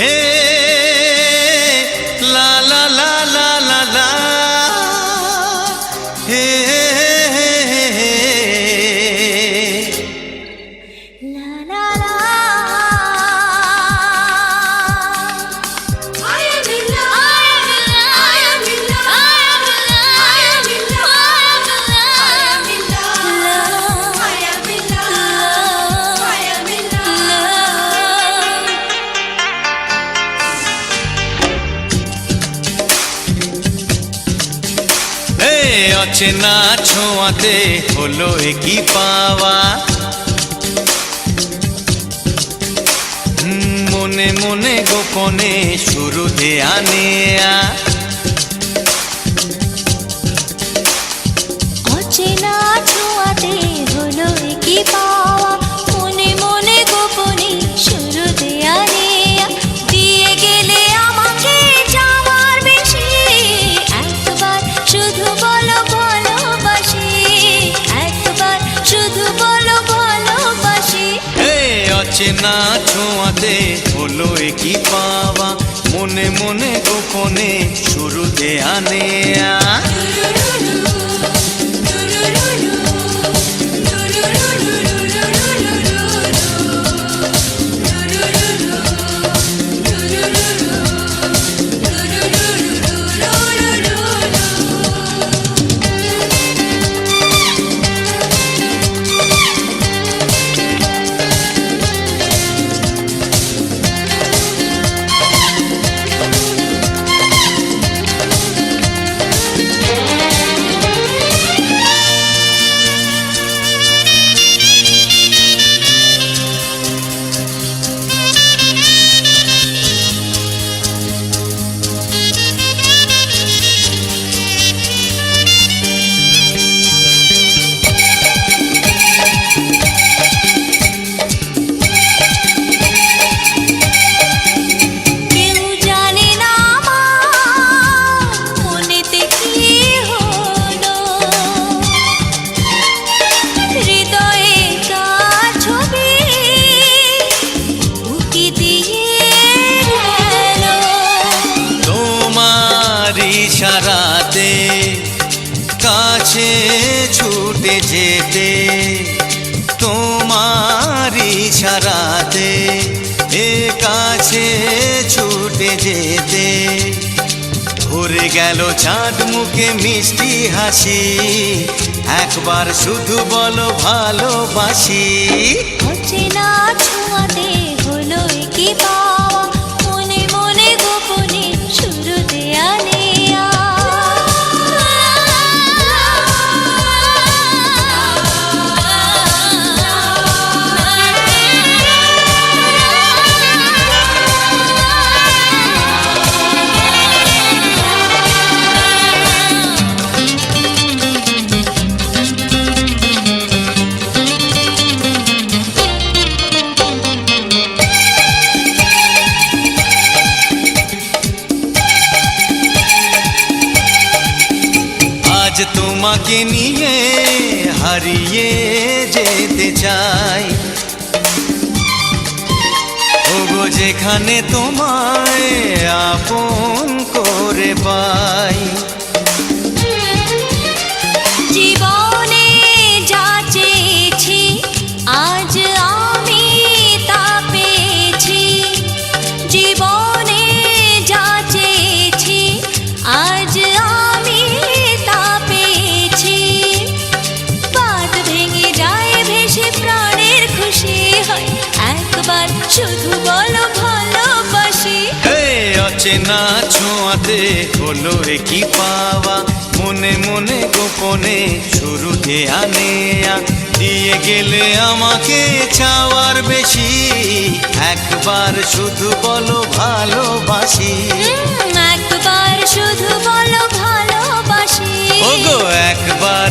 হে লা লা লা লা লা লা হে অচেনা ছোঁয়াতে হলো একই পাওয়া, মনে মনে গোপনে শুরু দেয়া নেয়া। অচেনা ছোঁয়াতে হলো একই পাওয়া, মনে মনে গোপনে শুরু দেয়া নেয়া। দিয়ে গেলে আমাকে যাওয়ার বেশি, একবার শুধু বলো ভালোবাসি, একবার শুধু বলো ভালোবাসি। অচেনা ছোঁয়াতে হলো একই পাওয়া, মনে মনে গোপনে শুরু দেয়া নেয়া। ইশারাতে কাছে ছুটে যেতে, তোমার ইশারাতে কাছে ছুটে যেতে। ভরে গেল চাঁদ মুখে মিষ্টি হাসি, একবার শুধু বলো ভালোবাসি। অচেনা ছোঁয়াতে হলো একই পাওয়া, মনে মনে গোপনে শুরু দেয়া নেয়া। আজ তোমাকে নিয়ে হারিয়ে যেতে চাই, ওগো যেখানে তোমায় আপন করে পাই। জীবনে যা চেয়েছি আজ আমি তা পেয়েছি, জীবনে যা চেয়েছি আজ আমি তা পেয়েছি। বাদ ভেঙে যায় ভেসে প্রাণের খুশি হয়, একবার শুধু বলো ভালোবাসি। অচেনা ছোঁয়াতে হলো একই পাওয়া, মনে মনে গোপনে শুরু দেয়া নেয়া। দিয়ে গেলে আমাকে চাওয়ার বেশি, একবার শুধু বলো ভালোবাসি। একবার শুধু বলো ভালোবাসি। ওগো একবার